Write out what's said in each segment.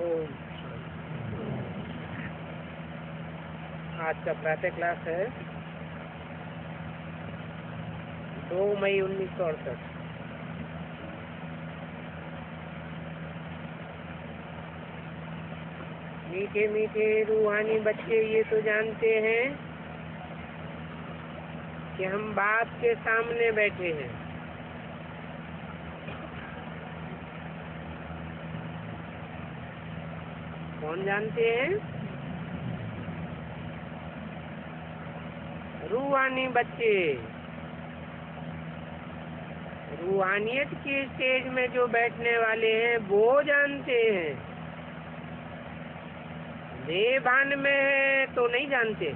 ओम। आज का प्रातः क्लास है 2 मई 1968। मीठे मीठे रूहानी बच्चे ये तो जानते हैं कि हम बाप के सामने बैठे हैं। कौन जानते हैं? रूहानी बच्चे। रूहानियत की स्टेज में जो बैठने वाले हैं वो जानते हैं। देहभान में है तो नहीं जानते।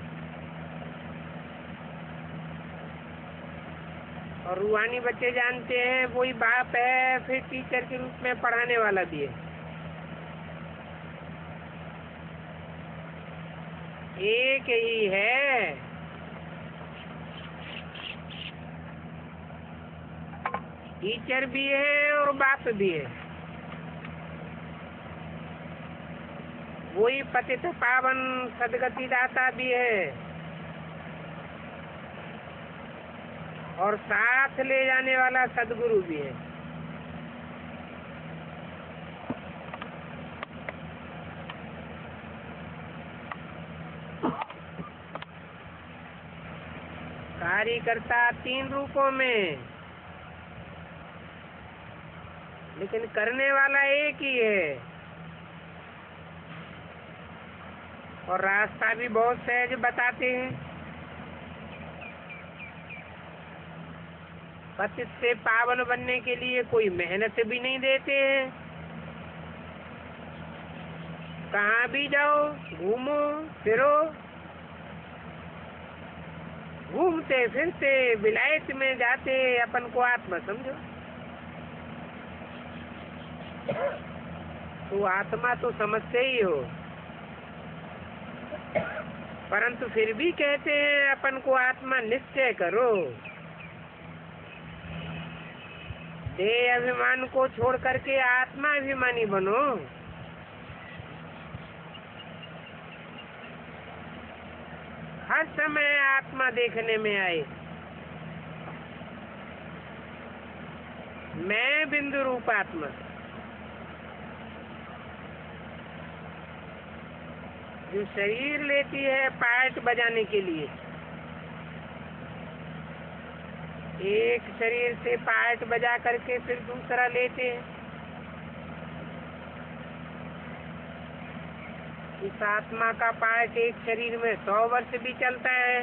और रूहानी बच्चे जानते हैं वही बाप है, फिर टीचर के रूप में पढ़ाने वाला भी है। एक ही है। टीचर भी है और बाप भी है। वही पतित पावन सदगति दाता भी है और साथ ले जाने वाला सदगुरु भी है। कार्यकर्ता 3 रूपों में, लेकिन करने वाला एक ही है। और रास्ता भी बहुत सहज बताते हैं। पतित से पावन बनने के लिए कोई मेहनत भी नहीं देते हैं। कहाँ भी जाओ, घूमो फिरो, घूमते फिरते विलायत में जाते अपन को आत्मा समझो। तो आत्मा तो समझते ही हो, परंतु फिर भी कहते हैं अपन को आत्मा निश्चय करो। देह अभिमान को छोड़ करके आत्मा अभिमानी बनो। हर समय आत्मा देखने में आए। मैं बिंदु रूप आत्मा, जो शरीर लेती है पार्ट बजाने के लिए। एक शरीर से पार्ट बजा करके फिर दूसरा लेते हैं। इस आत्मा का पार्ट एक शरीर में 100 वर्ष भी चलता है,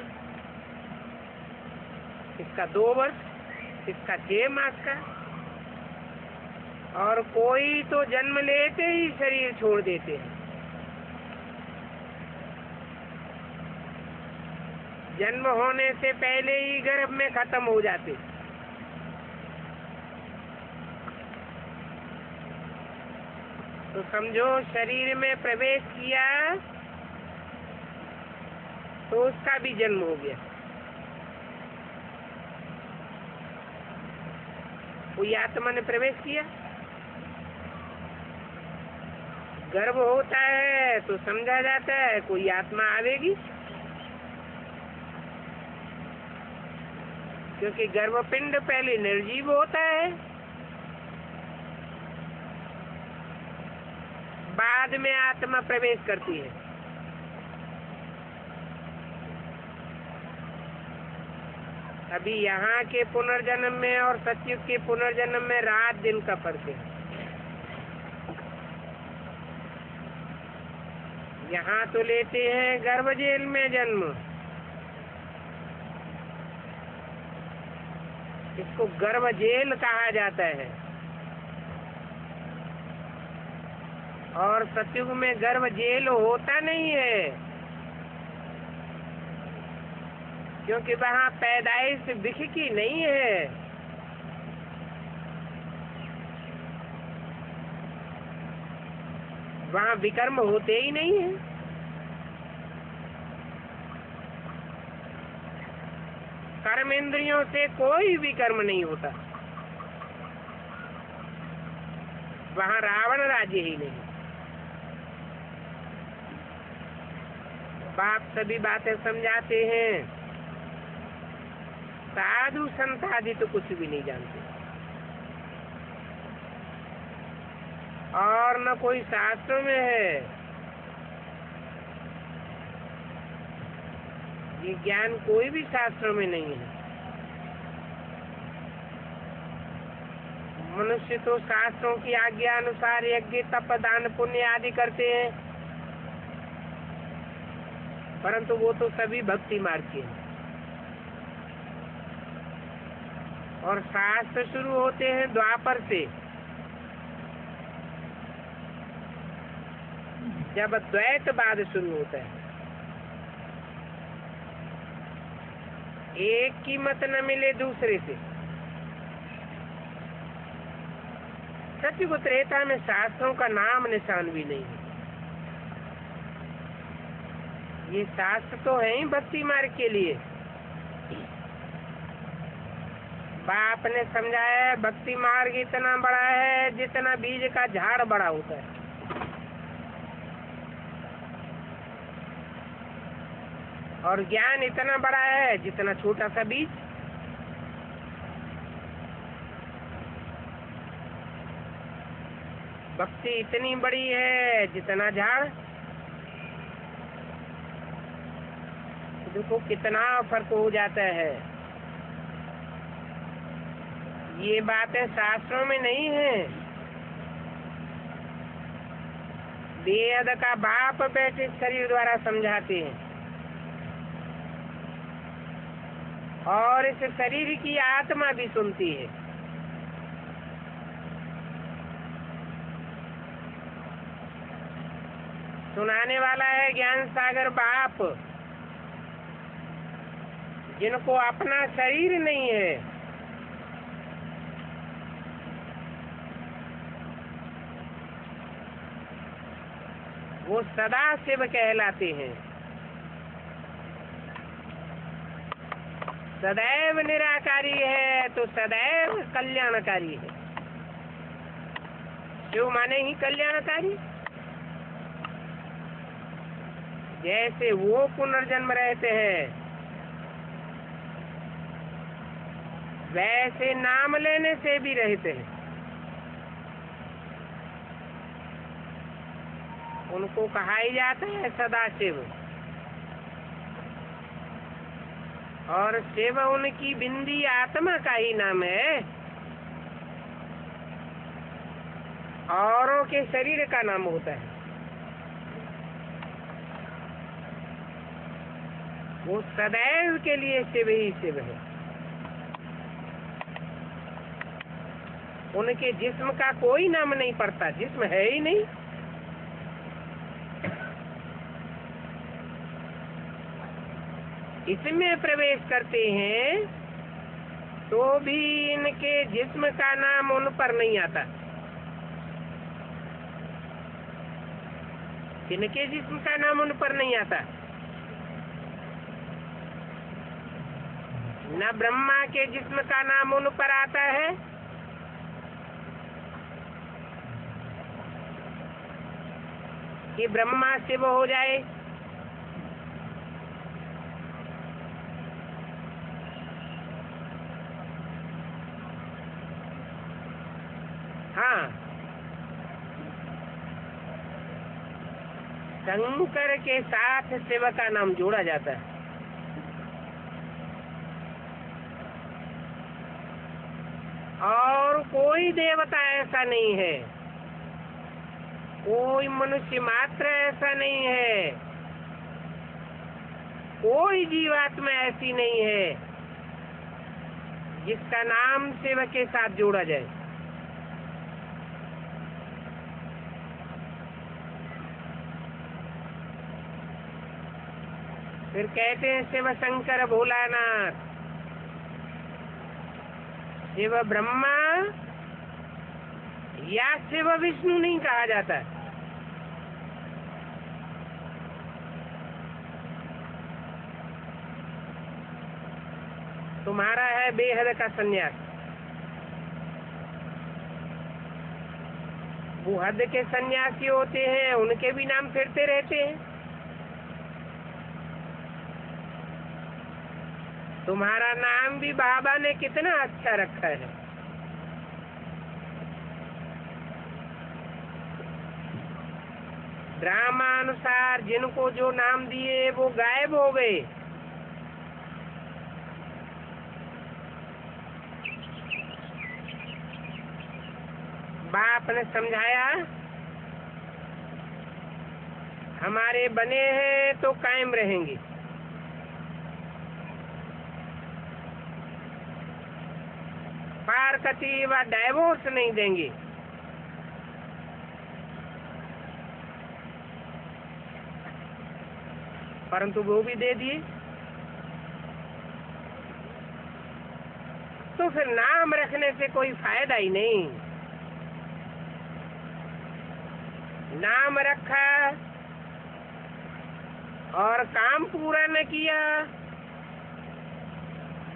इसका 2 वर्ष, इसका 6 मास का। और कोई तो जन्म लेते ही शरीर छोड़ देते हैं। जन्म होने से पहले ही गर्भ में खत्म हो जाते। तो समझो शरीर में प्रवेश किया तो उसका भी जन्म हो गया। कोई आत्मा ने प्रवेश किया, गर्भ होता है तो समझा जाता है कोई आत्मा आवेगी, क्योंकि गर्भपिंड पहले निर्जीव होता है, बाद में आत्मा प्रवेश करती है। अभी यहाँ के पुनर्जन्म में और सतयुग के पुनर्जन्म में रात दिन का फर्क है। यहाँ तो लेते हैं गर्भ जेल में जन्म। इसको गर्भ जेल कहा जाता है। और सतयुग में गर्भ जेल होता नहीं है, क्योंकि वहाँ पैदाइश विख की नहीं है। वहाँ विकर्म होते ही नहीं है। कर्म इंद्रियों से कोई भी कर्म नहीं होता। वहाँ रावण राज्य ही नहीं। बाप सभी बातें समझाते हैं। साधु संत आदि तो कुछ भी नहीं जानते, और न कोई शास्त्रों में है। ये ज्ञान कोई भी शास्त्रों में नहीं है। मनुष्य तो शास्त्रों की आज्ञा अनुसार यज्ञ तप दान पुण्य आदि करते हैं, परंतु वो तो सभी भक्ति मार्ग के हैं। और शास्त्र शुरू होते हैं द्वापर से, जब द्वैतवाद शुरू होता है। एक की मत न मिले दूसरे से। सत्युग त्रेता में शास्त्रों का नाम निशान भी नहीं है। ये शास्त्र तो है ही भक्ति मार्ग के लिए। बाप ने समझाया है भक्ति मार्ग इतना बड़ा है जितना बीज का झाड़ बड़ा होता है। और ज्ञान इतना बड़ा है जितना छोटा सा बीज। भक्ति इतनी बड़ी है जितना झाड़। देखो कितना फर्क हो जाता है। ये बातें शास्त्रों में नहीं है। वेद का बाप बैठे शरीर द्वारा समझाते हैं, और इस शरीर की आत्मा भी सुनती है। सुनाने वाला है ज्ञान सागर बाप, जिनको अपना शरीर नहीं है। वो सदा शिव कहलाते हैं। सदैव निराकारी है तो सदैव कल्याणकारी है। शिव माने ही कल्याणकारी। जैसे वो पुनर्जन्म रहते हैं, वैसे नाम लेने से भी रहते हैं। उनको कहा ही जाता है सदाशिव। और शिव उनकी बिंदी आत्मा का ही नाम है, औरों के शरीर का नाम होता है। वो सदैव के लिए शिव ही शिव है। उनके जिस्म का कोई नाम नहीं पड़ता, जिस्म है ही नहीं। इसमें प्रवेश करते हैं तो भी इनके जिस्म का नाम उन पर नहीं आता। इनके जिस्म का नाम उन पर नहीं आता। न ब्रह्मा के जिस्म का नाम उन पर आता है, कि ब्रह्मा शिव हो जाए। हाँ, शंकर के साथ शिव का नाम जोड़ा जाता है। और कोई देवता ऐसा नहीं है, कोई मनुष्य मात्र ऐसा नहीं है, कोई जीवात्मा ऐसी नहीं है जिसका नाम शिव के साथ जोड़ा जाए। फिर कहते हैं शिव शंकर भोलानाथ, शिव ब्रह्मा या शिव विष्णु नहीं कहा जाता। तुम्हारा है बेहद का संन्यास। वो हद के सन्यासी होते हैं, उनके भी नाम फिरते रहते हैं। तुम्हारा नाम भी बाबा ने कितना अच्छा रखा है। ड्रामानुसार जिनको जो नाम दिए वो गायब हो गए। बाप ने समझाया हमारे बने हैं तो कायम रहेंगे, फारकती व डाइवोर्स नहीं देंगे। परंतु वो भी दे दिए। तो फिर नाम रखने से कोई फायदा ही नहीं। नाम रखा और काम पूरा न किया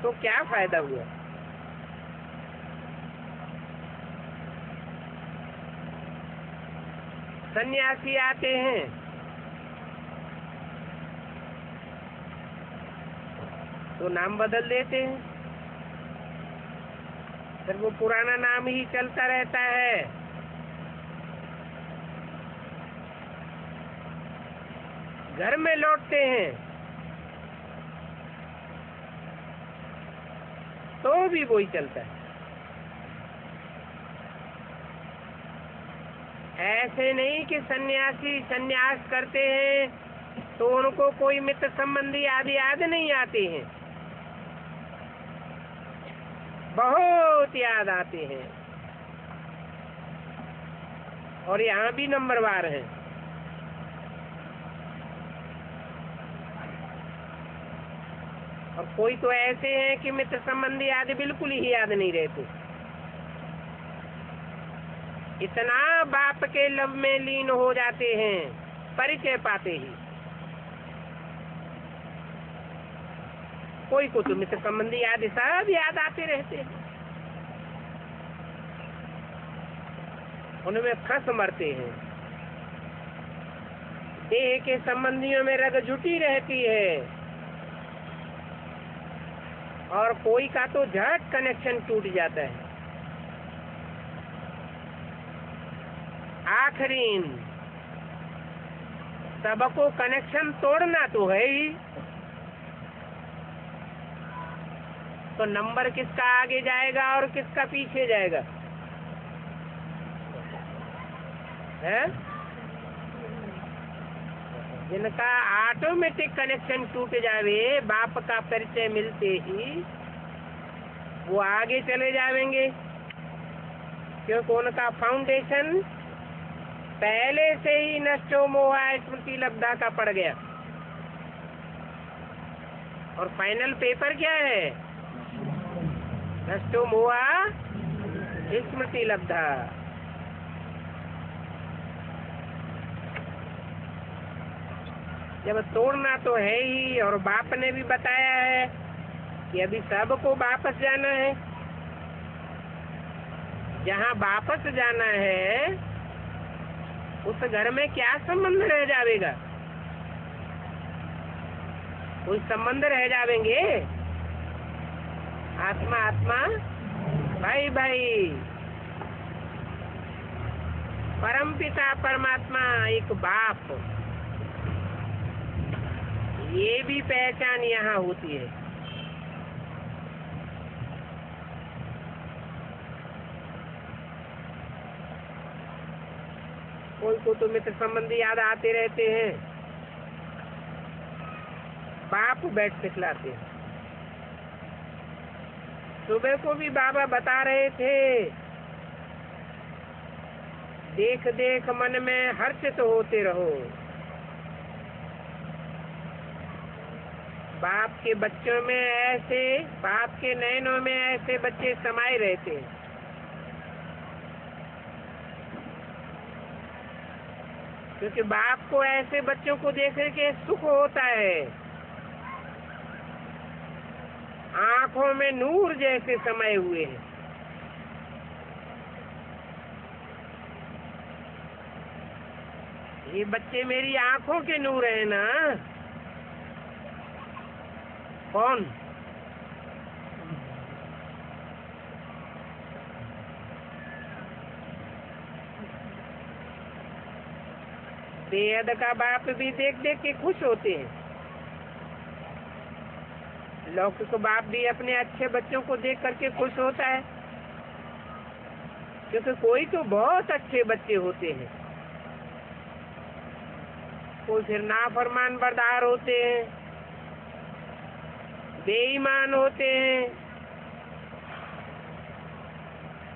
तो क्या फायदा हुआ। सन्यासी आते हैं तो नाम बदल देते हैं, फिर वो पुराना नाम ही चलता रहता है। घर में लौटते हैं तो भी वही चलता है। ऐसे नहीं कि सन्यासी सन्यास करते हैं तो उनको कोई मित्र संबंधी आदि याद नहीं आते हैं, बहुत याद आते हैं। और यहाँ भी नंबरवार हैं। और कोई तो ऐसे हैं कि मित्र संबंधी आदि बिल्कुल ही याद नहीं रहते। इतना बाप के लव में लीन हो जाते हैं परिचय पाते ही। कोई को तो मित्र संबंधी आदि सब याद आते रहते हैं, उनमें फंस मरते हैं। देह के संबंधियों में रग जुटी रहती है और कोई का तो झट कनेक्शन टूट जाता है। आखिरीन सबको कनेक्शन तोड़ना तो है ही। तो नंबर किसका आगे जाएगा और किसका पीछे जाएगा है? जिनका ऑटोमेटिक कनेक्शन टूट जावे बाप का परिचय मिलते ही वो आगे चले जाएंगे, क्योंकि उनका फाउंडेशन पहले से ही नष्टो मोहा स्मृति लब्धा का पड़ गया। और फाइनल पेपर क्या है? नष्टो मोहा स्मृति लब्धा। जब तोड़ना तो है ही, और बाप ने भी बताया है कि अभी सबको वापस जाना है। जहाँ वापस जाना है उस घर में क्या संबंध रह जाएगा? कोई संबंध रह जाएंगे? आत्मा आत्मा, भाई भाई, परमपिता परमात्मा एक बाप, ये भी पहचान यहाँ होती है। कोई को तो मित्र संबंधी याद आते रहते हैं, बाप बैठ सिखलाते हैं। सुबह को भी बाबा बता रहे थे, देख देख मन में हर्षित होते रहो। बाप के बच्चों में ऐसे, बाप के नयनों में ऐसे बच्चे समाये रहते हैं। क्योंकि बाप को ऐसे बच्चों को देख के सुख होता है, आंखों में नूर जैसे समाये हुए हैं। ये बच्चे मेरी आंखों के नूर है ना। कौन? बेहद का बाप भी देख देख के खुश होते हैं। लौकिक बाप भी अपने अच्छे बच्चों को देख करके खुश होता है, क्योंकि कोई तो बहुत अच्छे बच्चे होते हैं, कोई फिर नाफरमान बरदार होते हैं, बेईमान होते हैं,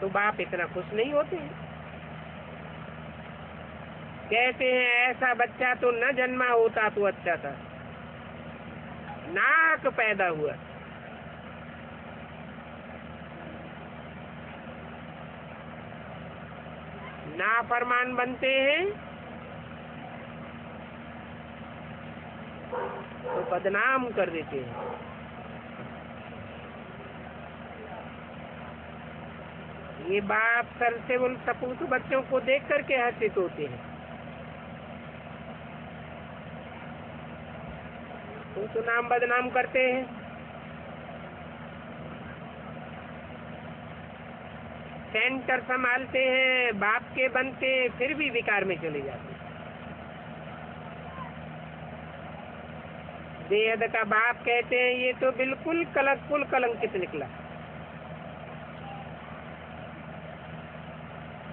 तो बाप इतना खुश नहीं होते हैं। कहते हैं ऐसा बच्चा तो न जन्मा होता तो अच्छा था, नाक पैदा हुआ। नाफरमान बनते हैं तो बदनाम कर देते हैं। ये बाप सर से उन सपूत बच्चों को देख करके हर्षित होते हैं। तो नाम बदनाम करते हैं। सेंटर संभालते हैं, बाप के बनते, फिर भी विकार में चले जाते हैं। बेहद का बाप कहते हैं ये तो बिल्कुल कलंकित निकला।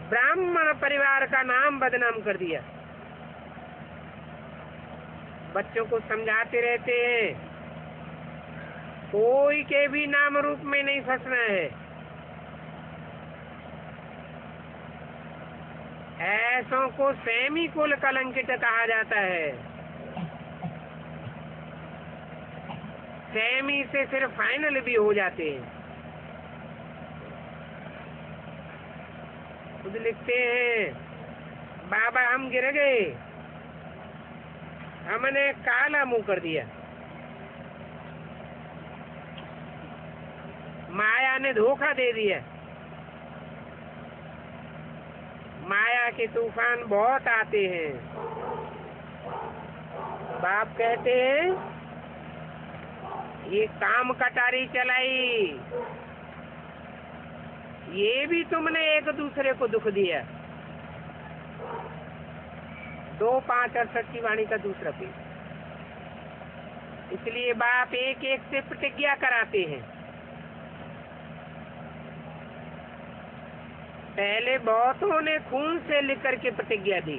ब्राह्मण परिवार का नाम बदनाम कर दिया। बच्चों को समझाते रहते हैं कोई के भी नाम रूप में नहीं फंसना है, ऐसों को सेमी कुल कलंकित कहा जाता है। सेमी से फिर फाइनल भी हो जाते हैं। खुद लिखते हैं बाबा हम गिर गए, हमने काला मुंह कर दिया, माया ने धोखा दे दिया। माया के तूफान बहुत आते हैं। बाप कहते हैं ये काम कटारी चलाई, ये भी तुमने एक दूसरे को दुख दिया। 2:5:68 की वाणी का दूसरा पेज। इसलिए बाप एक एक से प्रतिज्ञा कराते हैं। पहले बहुतों ने खून से लिख करके प्रतिज्ञा दी,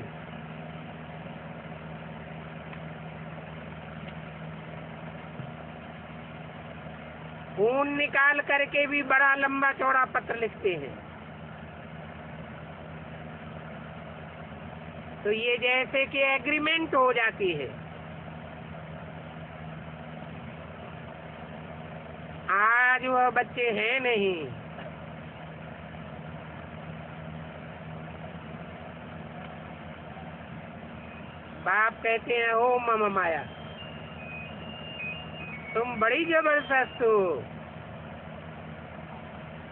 खून निकाल करके भी बड़ा लंबा चौड़ा पत्र लिखते हैं। तो ये जैसे कि एग्रीमेंट हो जाती है। आज वह बच्चे हैं नहीं, बाप कहते हैं ओ मम माया तुम बड़ी जबरदस्त हो,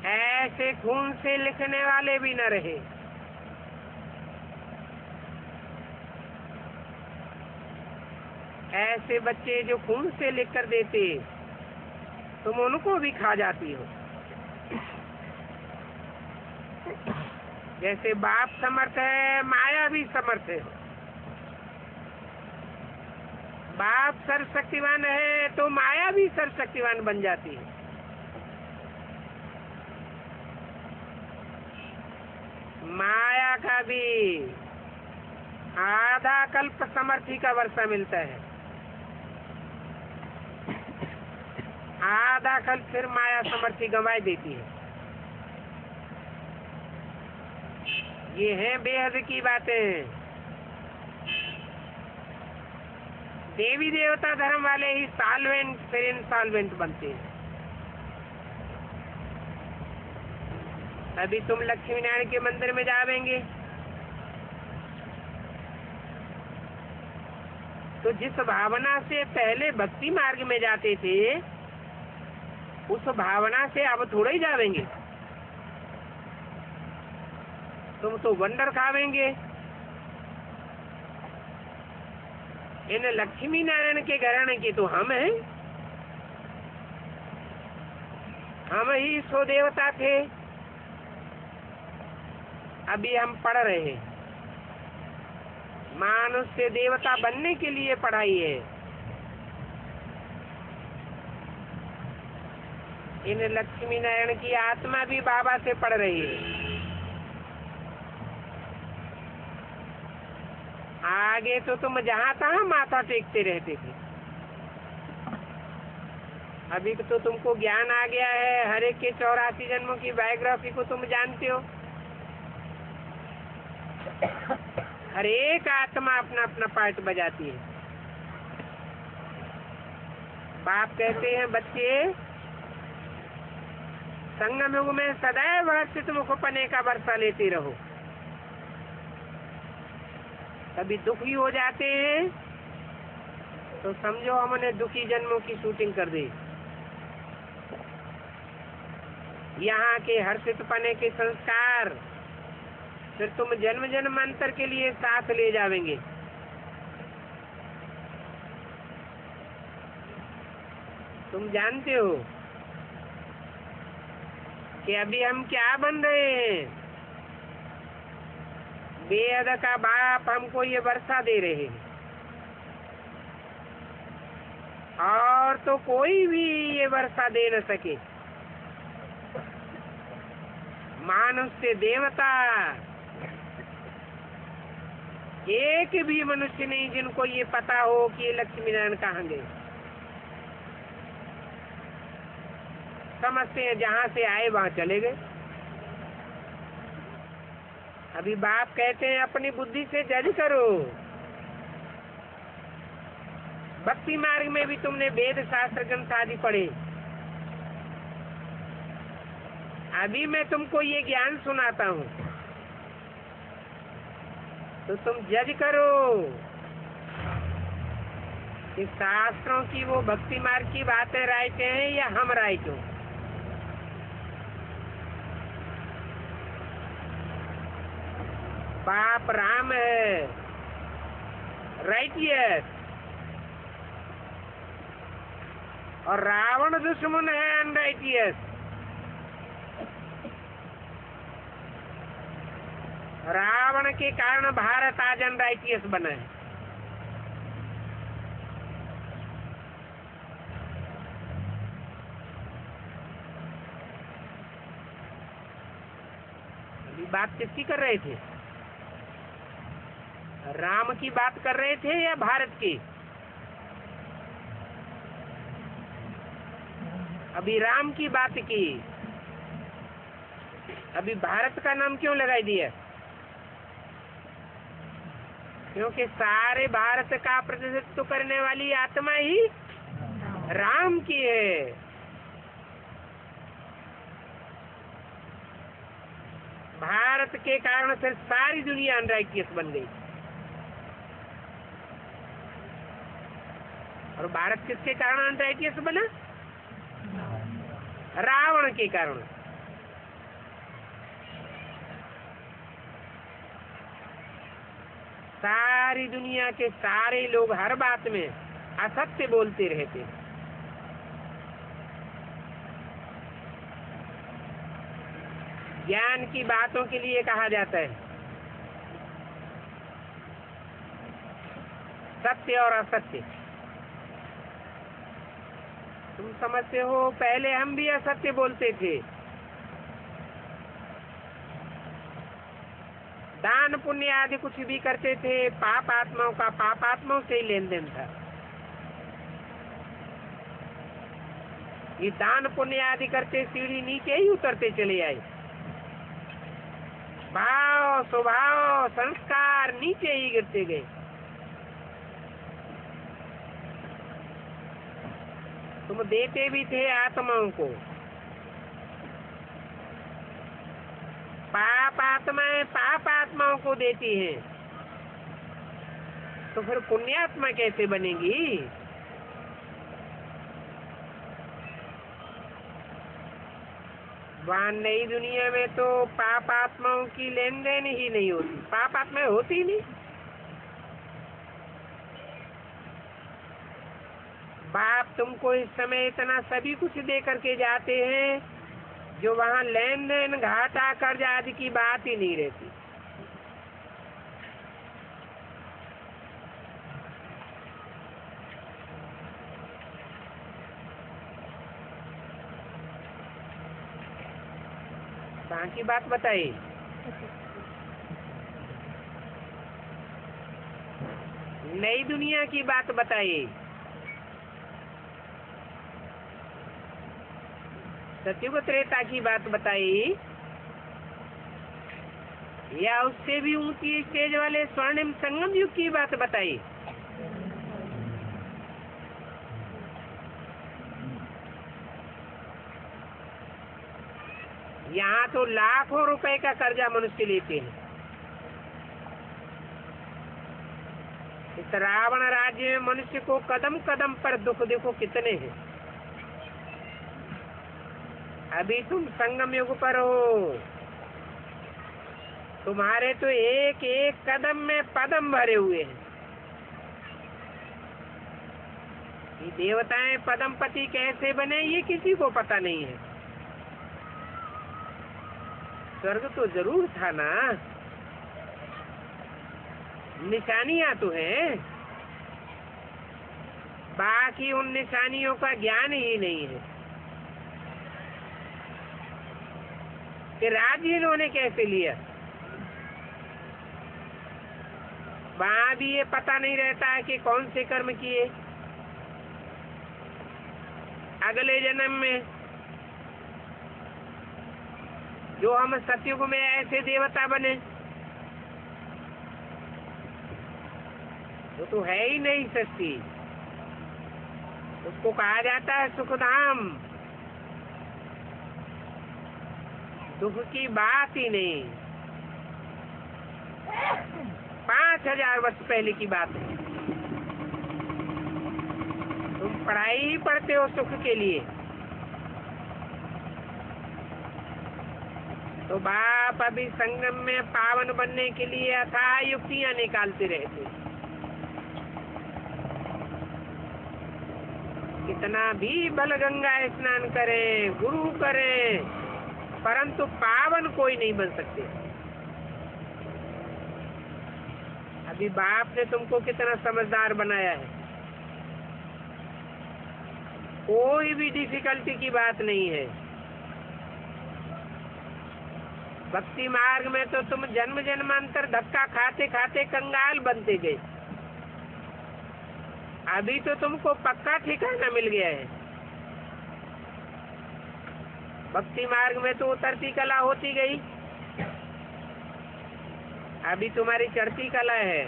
ऐसे खून से लिखने वाले भी न रहे। ऐसे बच्चे जो खून से लिख कर देते तुम उनको भी खा जाती हो। जैसे बाप समर्थ है, माया भी समर्थ है। बाप सर्वशक्तिवान है तो माया भी सर्वशक्तिवान बन जाती है। माया का भी आधा कल्प समर्थी का वर्षा मिलता है, आधा कल्प फिर माया समर्थी गंवाई देती है। ये है बेहद की बातें। देवी देवता धर्म वाले ही सॉल्वेंट फिर इंसॉल्वेंट बनते हैं। अभी तुम लक्ष्मी नारायण के मंदिर में जावेंगे तो जिस भावना से पहले भक्ति मार्ग में जाते थे उस भावना से अब थोड़े ही जावेंगे। तुम तो वंडर खावेंगे। इन लक्ष्मी नारायण के घराने के तो हम हैं, हम ही सो देवता थे। अभी हम पढ़ रहे हैं मनुष्य देवता बनने के लिए पढ़ाई है। इन लक्ष्मी नारायण की आत्मा भी बाबा से पढ़ रही है। आगे तो तुम जहाँ तहाँ माथा टेकते रहते थे, अभी तो तुमको ज्ञान आ गया है। हर एक के 84 जन्मों की बायोग्राफी को तुम जानते हो। हर एक आत्मा अपना अपना पार्ट बजाती है। बाप कहते हैं, बच्चे संगम युग में सदैव हर्षित मुखपने का वर्षा लेते रहो। कभी दुखी हो जाते हैं तो समझो हमने दुखी जन्मों की शूटिंग कर दी। यहाँ के हर्षित पने के संस्कार फिर तुम जन्म जन्मांतर के लिए साथ ले जावेंगे। तुम जानते हो कि अभी हम क्या बन रहे हैं। बेअद का बाप हमको ये वर्षा दे रहे हैं, और तो कोई भी ये वर्षा दे न सके। मनुष्य देवता एक भी मनुष्य नहीं जिनको ये पता हो कि ये लक्ष्मी नारायण कहाँ गए। समझते हैं जहाँ से आए वहाँ चले गए। अभी बाप कहते हैं अपनी बुद्धि से जज करो। भक्ति मार्ग में भी तुमने वेद शास्त्र ग्रंथ आदि पढ़े। अभी मैं तुमको ये ज्ञान सुनाता हूँ तो तुम जज करो कि शास्त्रों की वो भक्ति मार्ग की बातें राइट हैं या हम राइट हो। बाप राम है, राइटियस, और रावण दुश्मन है, अनराइटियस। रावण के कारण भारत आज अनराइटियस बना है। अभी बात किसकी कर रहे थे? राम की बात कर रहे थे या भारत की? अभी राम की बात की, अभी भारत का नाम क्यों लगाई दिया? क्योंकि सारे भारत का प्रतिनिधित्व करने वाली आत्मा ही राम की है। भारत के कारण से सारी दुनिया अनराइटियस बन गई। और भारत किसके कारण अनराइटियस बना? रावण के कारण। सारी दुनिया के सारे लोग हर बात में असत्य बोलते रहते। ज्ञान की बातों के लिए कहा जाता है सत्य और असत्य। तुम समझते हो पहले हम भी असत्य बोलते थे। दान पुण्य आदि कुछ भी करते थे, पाप आत्माओं का पाप आत्माओं से ही लेन देन था। ये दान पुण्य आदि करते सीढ़ी नीचे ही उतरते चले आए। भाव स्वभाव संस्कार नीचे ही गिरते गए। तुम देते भी थे आत्माओं को। पाप आत्माएं पाप आत्माओं को देती हैं, तो फिर पुण्यात्मा कैसे बनेगी? वहाँ नई दुनिया में तो पाप आत्माओं की लेन देन ही नहीं होती। पाप आत्माएं होती नहीं। बाप तुमको इस समय इतना सभी कुछ दे करके जाते हैं जो वहाँ लेन देन घाटा कर्ज आदि की बात ही नहीं रहती। कहाँ की बात बताइए? नई दुनिया की बात बताइए। सतयुग त्रेता की बात बताइए, या उससे भी ऊंची स्टेज वाले स्वर्णिम संगम युग की बात बताइए। यहाँ तो लाखों रुपए का कर्जा मनुष्य लेते हैं। इस रावण राज्य में मनुष्य को कदम कदम पर दुख देखो कितने हैं। अभी तुम संगम युग पर हो, तुम्हारे तो एक एक कदम में पदम भरे हुए हैं। ये देवताएं पदमपति कैसे बने ये किसी को पता नहीं है। स्वर्ग तो जरूर था ना, निशानियां तो हैं, बाकी उन निशानियों का ज्ञान ही नहीं है कि राज्य इन्होंने कैसे लिया। वहां भी ये पता नहीं रहता है कि कौन से कर्म किए अगले जन्म में, जो हम सतयुग में ऐसे देवता बने। वो तो है ही नहीं सृष्टि, उसको कहा जाता है सुखधाम। दुख की बात ही नहीं। 5000 वर्ष पहले की बात है। तुम पढ़ाई ही पढ़ते हो सुख के लिए, तो बाप अभी संगम में पावन बनने के लिए अथाह युक्तियां निकालते रहते। कितना भी बल गंगा स्नान करें, गुरु करें, परंतु पावन कोई नहीं बन सकते। अभी बाप ने तुमको कितना समझदार बनाया है। कोई भी डिफिकल्टी की बात नहीं है। भक्ति मार्ग में तो तुम जन्म जन्मांतर धक्का खाते खाते कंगाल बनते गए। अभी तो तुमको पक्का ठिकाना मिल गया है। भक्ति मार्ग में तो उतरती कला होती गई, अभी तुम्हारी चढ़ती कला है।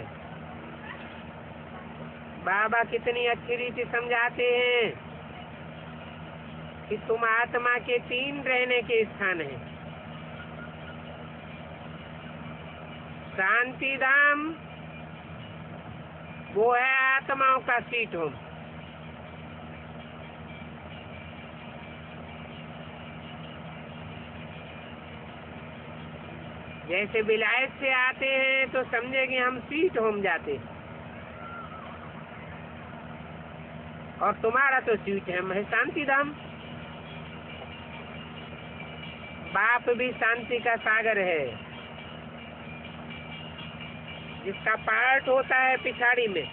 बाबा कितनी अच्छी रीति समझाते हैं कि तुम आत्मा के 3 रहने के स्थान हैं। शांति धाम वो है आत्माओं का सीट होम। जैसे विलायत से आते हैं तो समझे कि हम सीट होम जाते हैं, और तुम्हारा तो सीट है शांति धाम। बाप भी शांति का सागर है, जिसका पार्ट होता है पिछाड़ी में।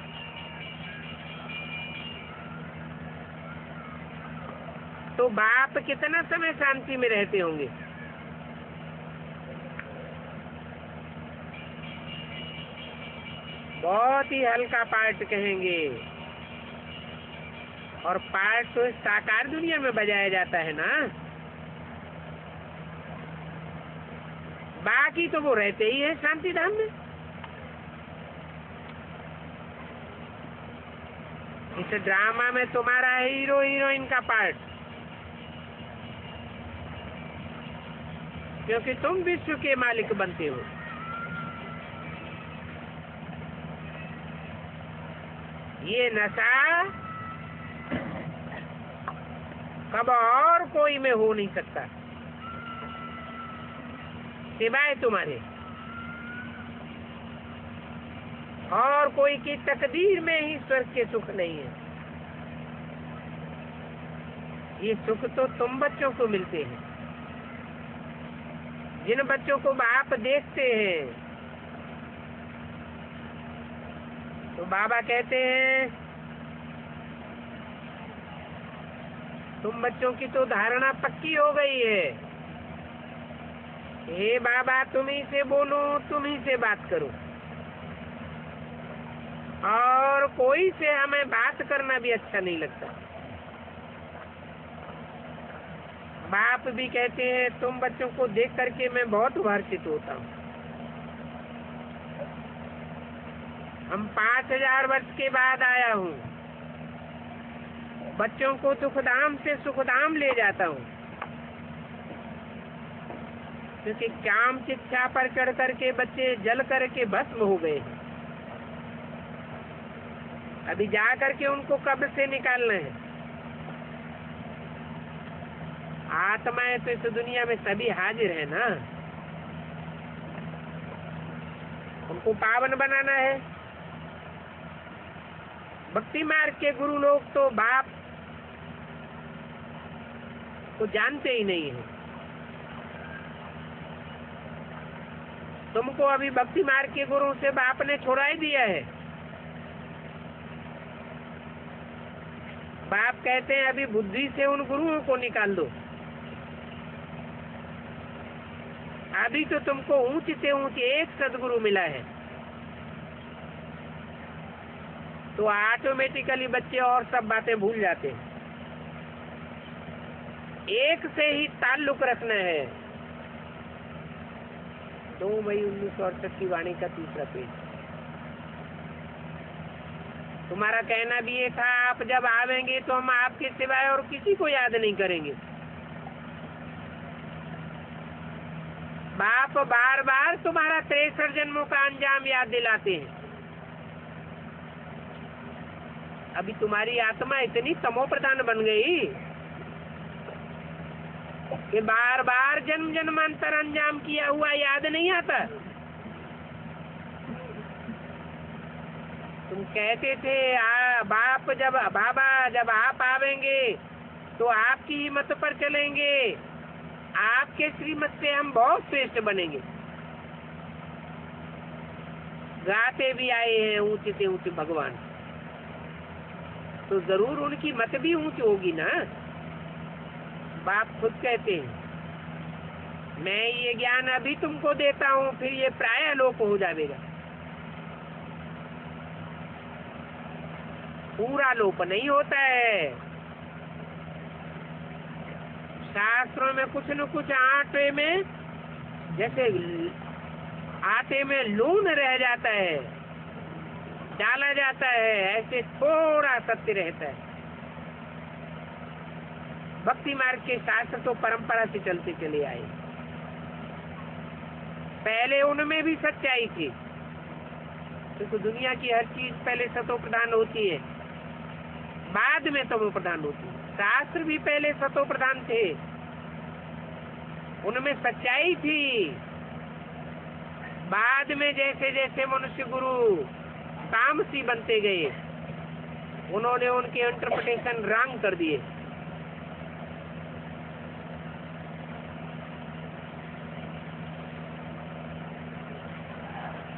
तो बाप कितना समय शांति में रहते होंगे। बहुत ही हल्का पार्ट कहेंगे, और पार्ट तो साकार दुनिया में बजाया जाता है ना, बाकी तो वो रहते ही है शांति धाम में। इस ड्रामा में तुम्हारा हीरो हीरोइन का पार्ट, क्योंकि तुम विश्व के मालिक बनते हो। ये नशा कब और कोई में हो नहीं सकता सिवाय तुम्हारे, और कोई की तकदीर में ही स्वर्ग के सुख नहीं है। ये सुख तो तुम बच्चों को मिलते हैं, जिन बच्चों को बाप देखते हैं। तो बाबा कहते हैं तुम बच्चों की तो धारणा पक्की हो गई है हे बाबा तुम्ही से बोलो, तुम्ही से बात करो, और कोई से हमें बात करना भी अच्छा नहीं लगता। बाप भी कहते हैं तुम बच्चों को देख करके मैं बहुत हर्षित होता हूँ। हम 5000 वर्ष के बाद आया हूँ, बच्चों को दुखधाम से सुखधाम ले जाता हूँ, क्योंकि काम शिक्षा पर चढ़ करके बच्चे जल करके भस्म हो गए। अभी जा करके उनको कब्र से निकालना है। आत्माएं तो इस दुनिया में सभी हाजिर है ना, उनको पावन बनाना है। भक्ति मार्ग के गुरु लोग तो बाप को जानते ही नहीं है। तुमको अभी भक्ति मार्ग के गुरु से बाप ने छुड़ा ही दिया है। बाप कहते हैं अभी बुद्धि से उन गुरुओं को निकाल दो। अभी तो तुमको ऊंच से ऊंच एक सदगुरु मिला है, तो ऑटोमेटिकली बच्चे और सब बातें भूल जाते हैं। एक से ही ताल्लुक रखना है। 2 मई 1968 की वाणी का 3रा पेज। तुम्हारा कहना भी ये था आप जब आवेंगे तो हम आपके सिवाय और किसी को याद नहीं करेंगे। बाप बार बार तुम्हारा 63 जन्मों का अंजाम याद दिलाते हैं। अभी तुम्हारी आत्मा इतनी तमो प्रधान बन गई कि बार बार जन्म जन्मांतर अंजाम किया हुआ याद नहीं आता। तुम कहते थे बाबा जब आप आवेंगे तो आपकी ही मत पर चलेंगे, आपके श्रीमत से हम बहुत श्रेष्ठ बनेंगे। गाते भी आए हैं ऊंचे से ऊंचे भगवान, तो जरूर उनकी मत भी ऊंच होगी ना। बाप खुद कहते हैं मैं ये ज्ञान अभी तुमको देता हूँ, फिर ये प्राय लोप हो जाएगा। पूरा लोप नहीं होता है। शास्त्रों में कुछ न कुछ आटे में, जैसे आटे में लून रह जाता है, डाला जाता है, ऐसे थोड़ा सत्य रहता है। भक्ति मार्ग के शास्त्र तो परंपरा से चलते चले आए। पहले उनमें भी सच्चाई थी, क्योंकि दुनिया की हर चीज पहले सतो प्रधान होती है, बाद में तमो प्रधान होती है। शास्त्र भी पहले सतो प्रधान थे, उनमें सच्चाई थी। बाद में जैसे जैसे मनुष्य गुरु तामसी बनते गए, उन्होंने उनके इंटरप्रिटेशन रॉन्ग कर दिए।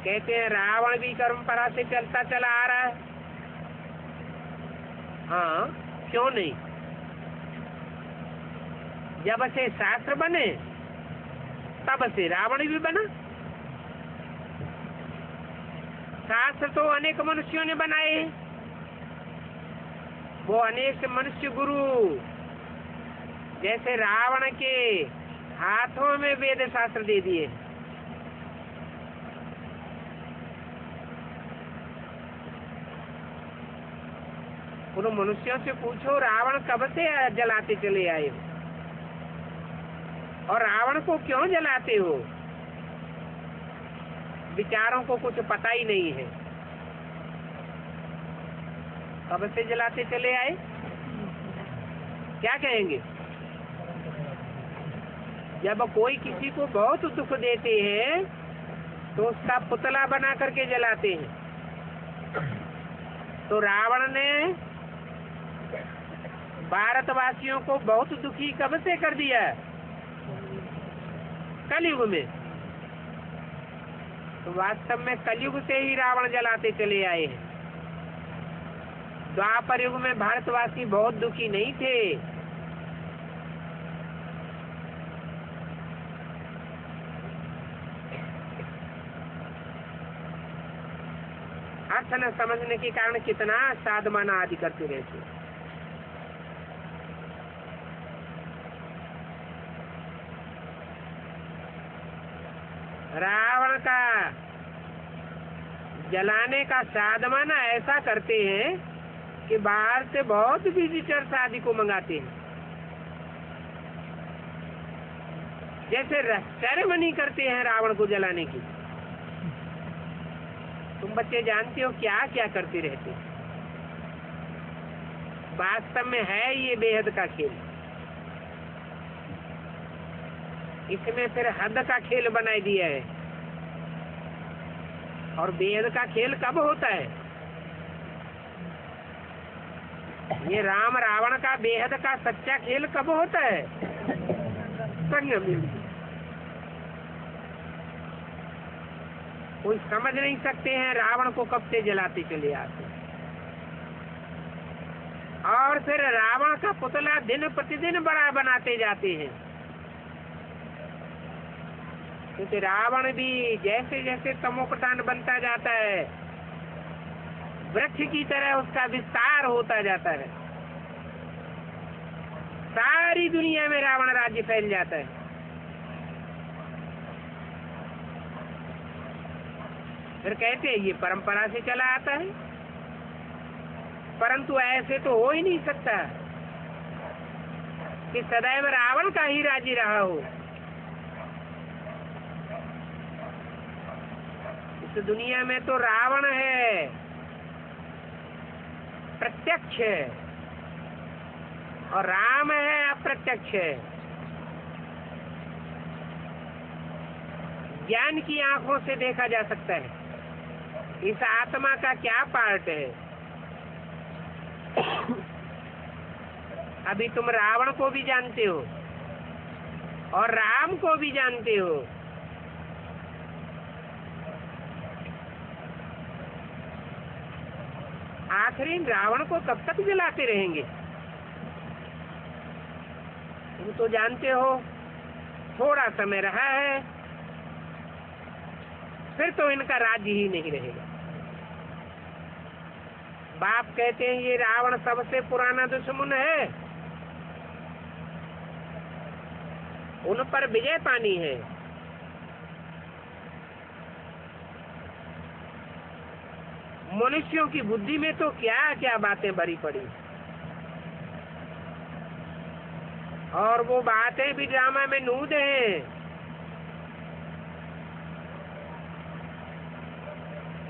कहते हैं रावण भी परंपरा से चलता चला आ रहा है। हाँ, क्यों नहीं? जब से शास्त्र बने तब से रावण भी बना। शास्त्र तो अनेक मनुष्यों ने बनाए हैं, वो अनेक मनुष्य गुरु जैसे रावण के हाथों में वेद शास्त्र दे दिए। उन मनुष्यों से पूछो रावण कब से जलाते चले आए हो, और रावण को क्यों जलाते हो? विचारों को कुछ पता ही नहीं है। कब से जलाते चले आए? क्या कहेंगे? जब कोई किसी को बहुत दुख देते हैं तो उसका पुतला बना करके जलाते हैं। तो रावण ने भारतवासियों को बहुत दुखी कब से कर दिया? कलयुग में। तो वास्तव में कलयुग से ही रावण जलाते चले आए हैं। द्वापर युग में भारतवासी बहुत दुखी नहीं थे। अर्थ न समझने के कारण कितना साधमाना आदि करते रहते। रावण का जलाने का साधमाना ऐसा करते हैं कि बाहर से बहुत विजिटर्स आदि को मंगाते हैं। जैसे सेरेमनी करते हैं रावण को जलाने की। तुम बच्चे जानते हो क्या क्या करते रहते। वास्तव में है ये बेहद का खेल। इसमें फिर हद का खेल बना दिया है। और बेहद का खेल कब होता है? ये राम रावण का बेहद का सच्चा खेल कब होता है? संगम। कोई समझ नहीं सकते हैं रावण को कब से जलाते चले आते। और फिर रावण का पुतला दिन प्रतिदिन बड़ा बनाते जाते हैं। क्योंकि रावण भी जैसे जैसे तमोप्रधान बनता जाता है, वृक्ष की तरह उसका विस्तार होता जाता है। सारी दुनिया में रावण राज्य फैल जाता है। फिर कहते हैं ये परंपरा से चला आता है। परंतु ऐसे तो हो ही नहीं सकता कि सदैव रावण का ही राज्य रहा हो। इस दुनिया में तो रावण है प्रत्यक्ष, और राम है अप्रत्यक्ष। ज्ञान की आंखों से देखा जा सकता है इस आत्मा का क्या पार्ट है। अभी तुम रावण को भी जानते हो और राम को भी जानते हो। आखिरी रावण को कब तक जलाते रहेंगे? तुम तो जानते हो थोड़ा समय रहा है, फिर तो इनका राज्य ही नहीं रहेगा। बाप कहते हैं ये रावण सबसे पुराना दुश्मन है, उन पर विजय पानी है। मनुष्यों की बुद्धि में तो क्या क्या बातें भरी पड़ी, और वो बातें भी ड्रामा में नूद हैं।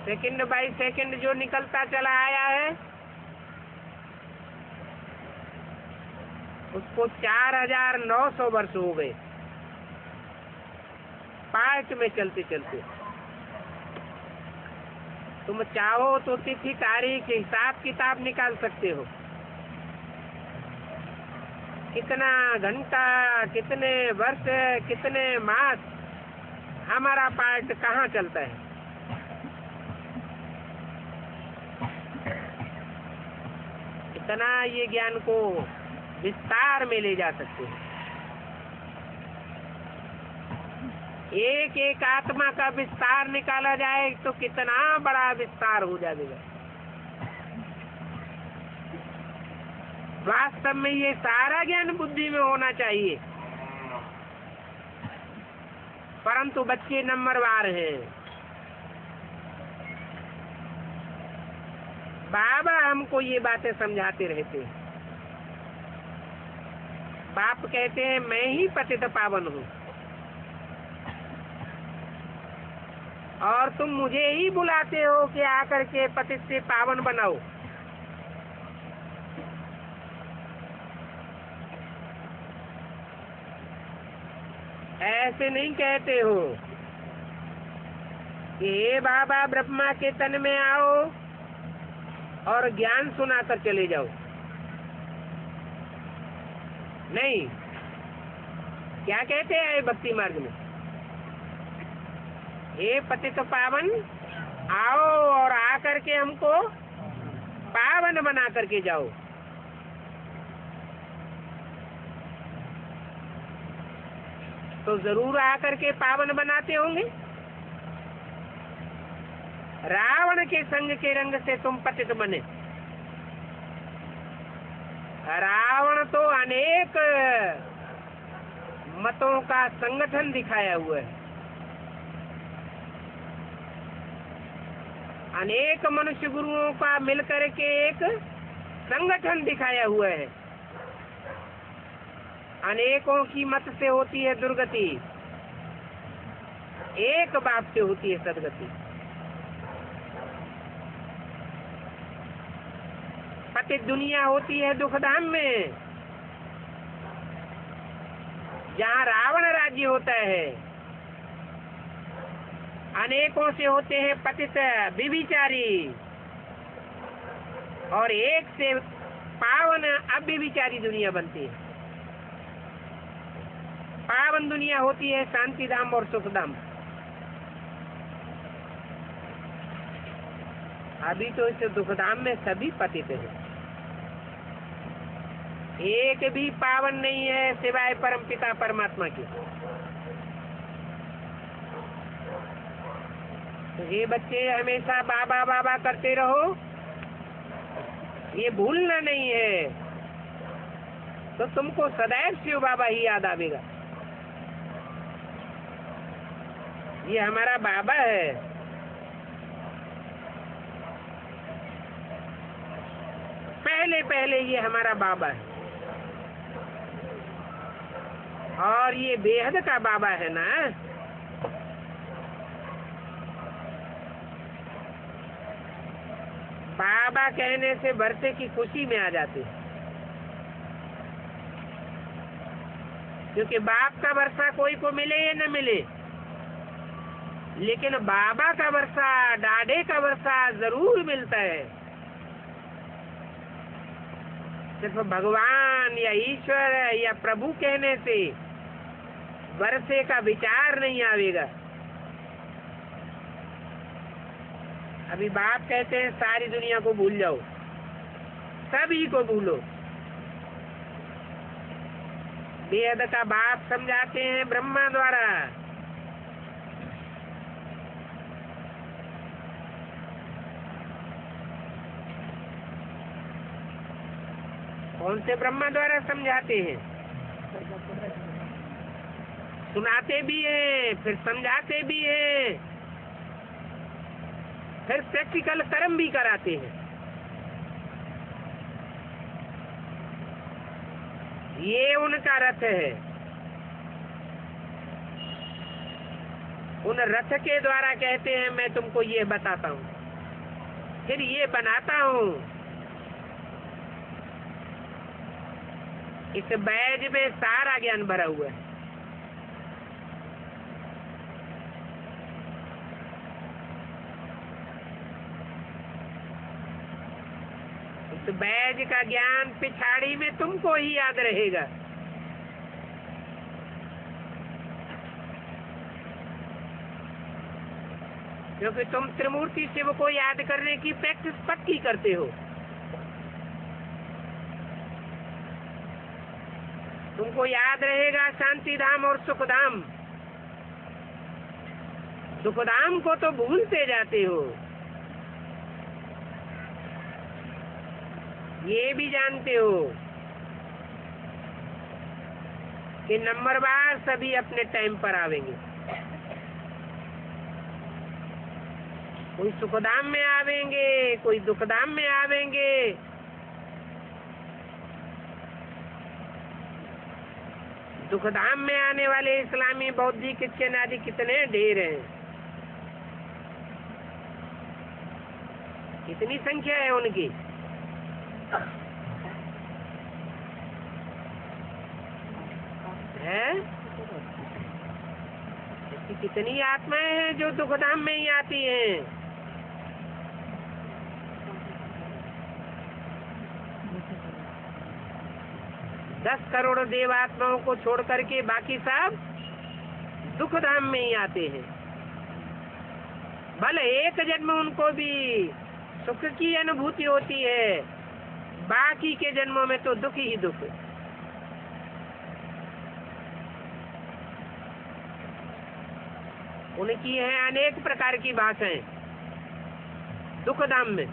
सेकंड बाय सेकंड जो निकलता चला आया है उसको 4900 वर्ष हो गए पार्ट में चलते चलते। तुम चाहो तो तिथि तारीख हिसाब किताब निकाल सकते हो, कितना घंटा, कितने वर्ष, कितने मास हमारा पार्ट कहाँ चलता है। इतना ये ज्ञान को विस्तार में ले जा सकते हैं। एक एक आत्मा का विस्तार निकाला जाए तो कितना बड़ा विस्तार हो जाएगा। वास्तव में ये सारा ज्ञान बुद्धि में होना चाहिए, परंतु बच्चे नंबरवार हैं। बाबा हमको ये बातें समझाते रहते हैं। बाप कहते हैं मैं ही पतित पावन हूँ और तुम मुझे ही बुलाते हो कि आकर के पतित से पावन बनाओ। ऐसे नहीं कहते हो कि हे बाबा ब्रह्मा के तन में आओ और ज्ञान सुनाकर चले जाओ। नहीं, क्या कहते हैं भक्ति मार्ग में? हे पतित पावन आओ और आकर के हमको पावन बना करके जाओ। तो जरूर आकर के पावन बनाते होंगे। रावण के संग के रंग से तुम पतित बने। रावण तो अनेक मतों का संगठन दिखाया हुआ है, अनेक मनुष्य गुरुओं का मिलकर के एक संगठन दिखाया हुआ है। अनेकों की मत से होती है दुर्गति, एक बात से होती है सदगति। पतित दुनिया होती है दुखधाम में, जहाँ रावण राज्य होता है। अनेकों से होते हैं पतित व्यभिचारी, और एक से पावन अव्यभिचारी दुनिया बनती है। पावन दुनिया होती है शांति धाम और सुख धाम। अभी तो इस दुखधाम में सभी पतित हैं, एक भी पावन नहीं है सिवाय परम पिता परमात्मा के। तो ये बच्चे हमेशा बाबा बाबा करते रहो, ये भूलना नहीं है, तो तुमको सदैव शिव बाबा ही याद आवेगा। ये हमारा बाबा है। पहले पहले ये हमारा बाबा है, और ये बेहद का बाबा है ना। बाबा कहने से बरसे की खुशी में आ जाते, क्योंकि बाप का वर्षा कोई को मिले या न मिले, लेकिन बाबा का वर्षा, डाढ़े का वर्षा जरूर मिलता है। सिर्फ भगवान या ईश्वर या प्रभु कहने से वर्षे का विचार नहीं आवेगा। अभी बाप कहते हैं सारी दुनिया को भूल जाओ, सभी को भूलो। वेद का बाप समझाते हैं ब्रह्मा द्वारा, कौन से ब्रह्मा द्वारा समझाते हैं? सुनाते भी हैं, फिर समझाते भी हैं, फिर प्रैक्टिकल कर्म भी कराते हैं। ये उनका रथ है। उन रथ के द्वारा कहते हैं मैं तुमको ये बताता हूँ, फिर ये बनाता हूँ। इस बैज में सारा ज्ञान भरा हुआ है। इस बैज का ज्ञान पिछाड़ी में तुमको ही याद रहेगा। क्योंकि तुम त्रिमूर्ति शिव को याद करने की प्रैक्टिस पक्की करते हो। तुमको याद रहेगा शांति धाम और सुख धाम। सुख धाम को तो भूलते जाते हो, ये भी जानते हो कि नंबरवार सभी अपने टाइम पर आवेंगे। कोई सुखधाम में आवेंगे, कोई दुखधाम में आवेंगे। दुखधाम में आने वाले इस्लामी, बौद्धिक, क्रिश्चियन आदि कितने ढेर हैं, कितनी संख्या है उनकी। है कितनी आत्माएं हैं जो दुखधाम में ही आती हैं। दस करोड़ देवात्माओं को छोड़ करके बाकी सब दुख धाम में ही आते हैं। भले एक जन्म उनको भी सुख की अनुभूति होती है, बाकी के जन्मों में तो दुख ही दुख। उनकी है अनेक प्रकार की भाषाएं। दुखधाम में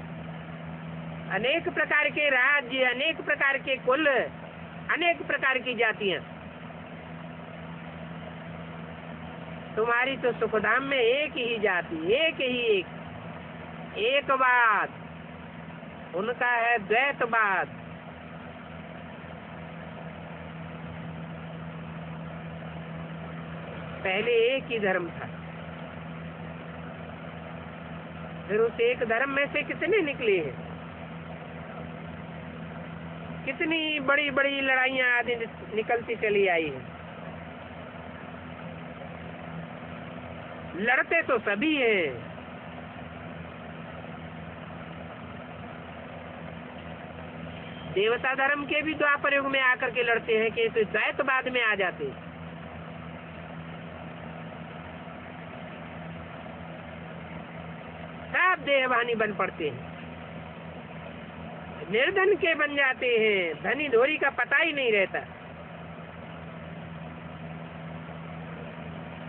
अनेक प्रकार के राज्य, अनेक प्रकार के कुल, अनेक प्रकार की जातियां। तुम्हारी तो सुखधाम में एक ही जाति, एक ही एकवाद, उनका है द्वैतवाद। पहले एक ही धर्म था, फिर उस एक धर्म में से कितने निकले हैं, कितनी बड़ी बड़ी लड़ाइयां आदि निकलती चली आई है। लड़ते तो सभी हैं, देवता धर्म के भी द्वापर युग में आकर के लड़ते हैं कि इस द्वैतवाद में आ जाते हैं। सब देहवानी बन पड़ते हैं, निर्धन के बन जाते हैं, धनी धोरी का पता ही नहीं रहता।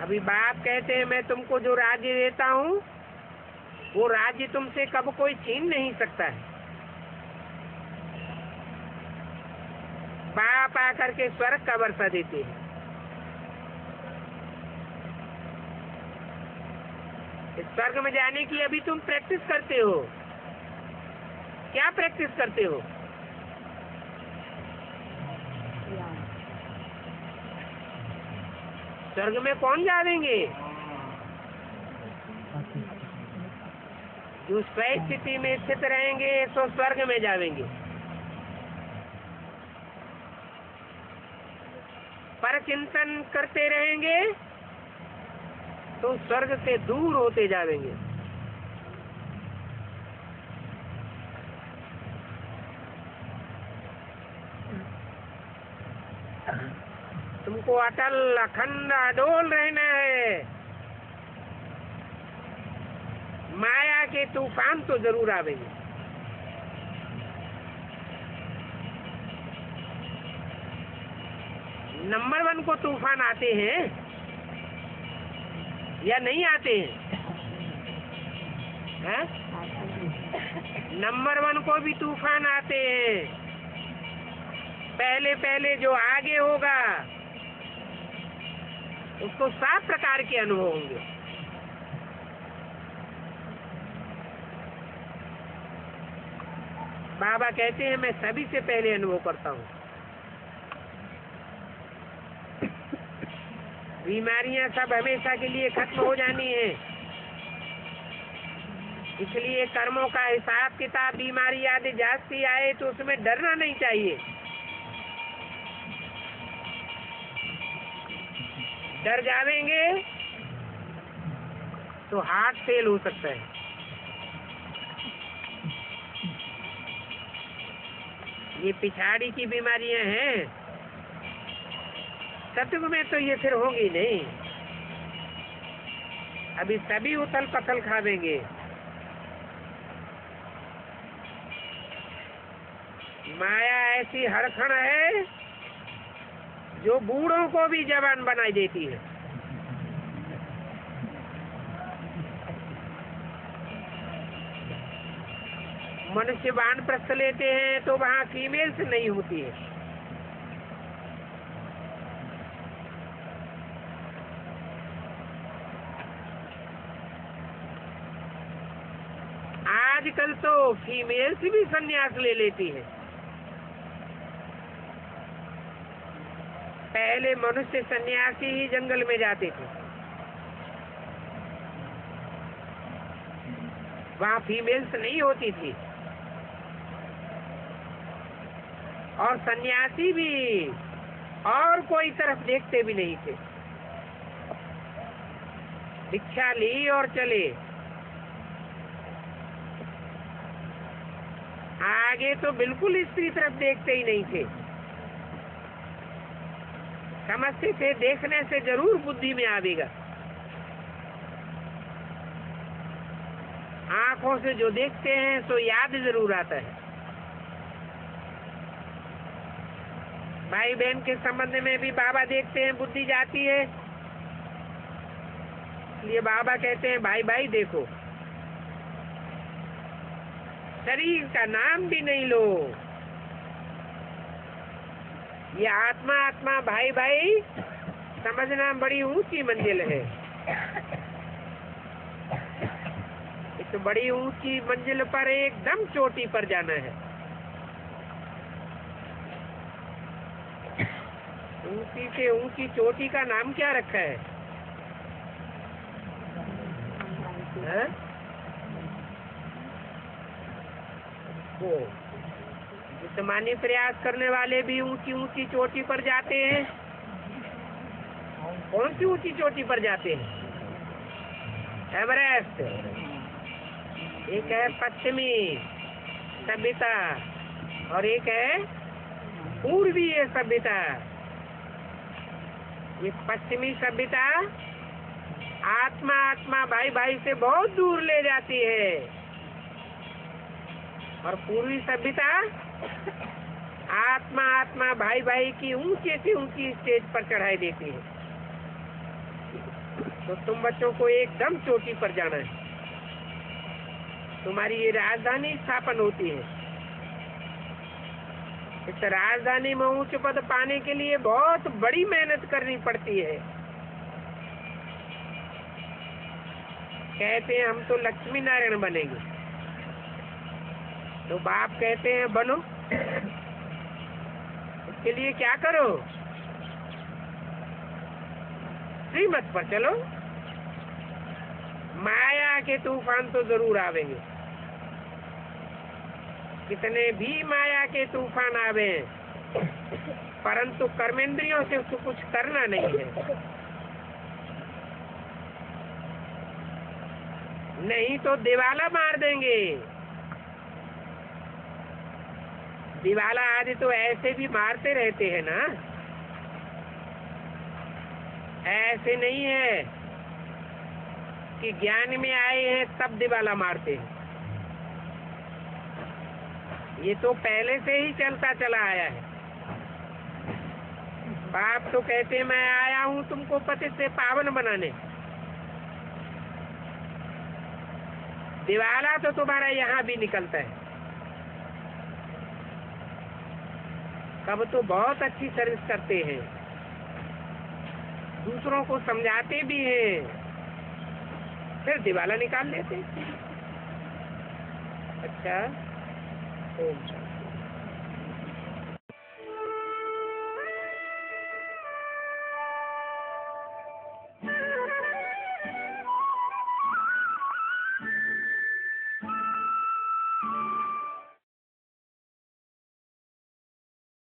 अभी बाप कहते हैं मैं तुमको जो राज्य देता हूँ वो राज्य तुमसे कब कोई छीन नहीं सकता है। बाप आकर के स्वर्ग का वर्षा देते हैं। इस स्वर्ग में जाने की अभी तुम प्रैक्टिस करते हो। क्या प्रैक्टिस करते हो? स्वर्ग में कौन जावेंगे? जो स्थिति में स्थित रहेंगे तो स्वर्ग में जावेंगे। पर चिंतन करते रहेंगे तो स्वर्ग से दूर होते जावेंगे। तुमको अटल अखंड अडोल रहना है। माया के तूफान तो जरूर आवेंगे। नंबर 1 को तूफान आते हैं या नहीं आते हैं? नंबर 1 को भी तूफान आते हैं। पहले पहले जो आगे होगा उसको 7 प्रकार के अनुभव होंगे। बाबा कहते हैं मैं सभी से पहले अनुभव करता हूँ। बीमारियां सब हमेशा के लिए खत्म हो जानी है, इसलिए कर्मों का हिसाब किताब बीमारी आदि जाती आए तो उसमें डरना नहीं चाहिए। डर जावेंगे तो हार्ट फेल हो सकता है। ये पिछाड़ी की बीमारियां हैं, सतयुग में तो ये फिर होंगी नहीं। अभी सभी उथल पथल खावेंगे। माया ऐसी हड़खड़ है जो बूढ़ों को भी जवान बनाई देती है। मनुष्य वानप्रस्थ लेते हैं तो वहाँ फीमेल्स नहीं होती है। आजकल तो फीमेल्स भी संन्यास ले लेती है। पहले मनुष्य सन्यासी ही जंगल में जाते थे, वहाँ फीमेल्स नहीं होती थी। और सन्यासी भी और कोई तरफ देखते भी नहीं थे, दीक्षा ली और चले। आगे तो बिल्कुल स्त्री तरफ देखते ही नहीं थे। समझते थे देखने से जरूर बुद्धि में आवेगा। आंखों से जो देखते हैं सो याद जरूर आता है। भाई बहन के संबंध में भी बाबा देखते हैं बुद्धि जाती है, इसलिए बाबा कहते हैं भाई भाई देखो। शरीर का नाम भी नहीं लो। ये आत्मा आत्मा भाई भाई समझना बड़ी ऊंची मंजिल है। इस बड़ी ऊंची मंजिल पर एकदम चोटी पर जाना है। ऊंची से ऊंची चोटी का नाम क्या रखा है? वो जिस्मानी प्रयास करने वाले भी ऊंची ऊंची चोटी पर जाते हैं। कौन सी ऊंची चोटी पर जाते हैं? एवरेस्ट। एक है पश्चिमी सभ्यता और एक है पूर्वीय सभ्यता। ये पश्चिमी सभ्यता आत्मा आत्मा भाई भाई से बहुत दूर ले जाती है और पूर्वी सभ्यता आत्मा आत्मा भाई भाई की ऊंचे से ऊंची स्टेज पर चढ़ाई देती है। तो तुम बच्चों को एकदम चोटी पर जाना है। तुम्हारी ये राजधानी स्थापन होती है। इस राजधानी में उच्च पद पाने के लिए बहुत बड़ी मेहनत करनी पड़ती है। कहते हैं हम तो लक्ष्मी नारायण बनेंगे, तो बाप कहते हैं बनो। इसके लिए क्या करो? श्रीमत पर चलो। माया के तूफान तो जरूर आवेंगे, कितने भी माया के तूफान आवे, परंतु कर्मेंद्रियों से उसको कुछ करना नहीं है। नहीं तो दिवाला मार देंगे। दिवाला आदि तो ऐसे भी मारते रहते हैं ना, ऐसे नहीं है कि ज्ञान में आए हैं तब दिवाला मारते हैं। ये तो पहले से ही चलता चला आया है। बाप तो कहते मैं आया हूं तुमको पतित से पावन बनाने। दिवाला तो तुम्हारा यहाँ भी निकलता है। कब तो बहुत अच्छी सर्विस करते हैं, दूसरों को समझाते भी हैं, फिर दिवाला निकाल लेते। अच्छा, ओम शांति।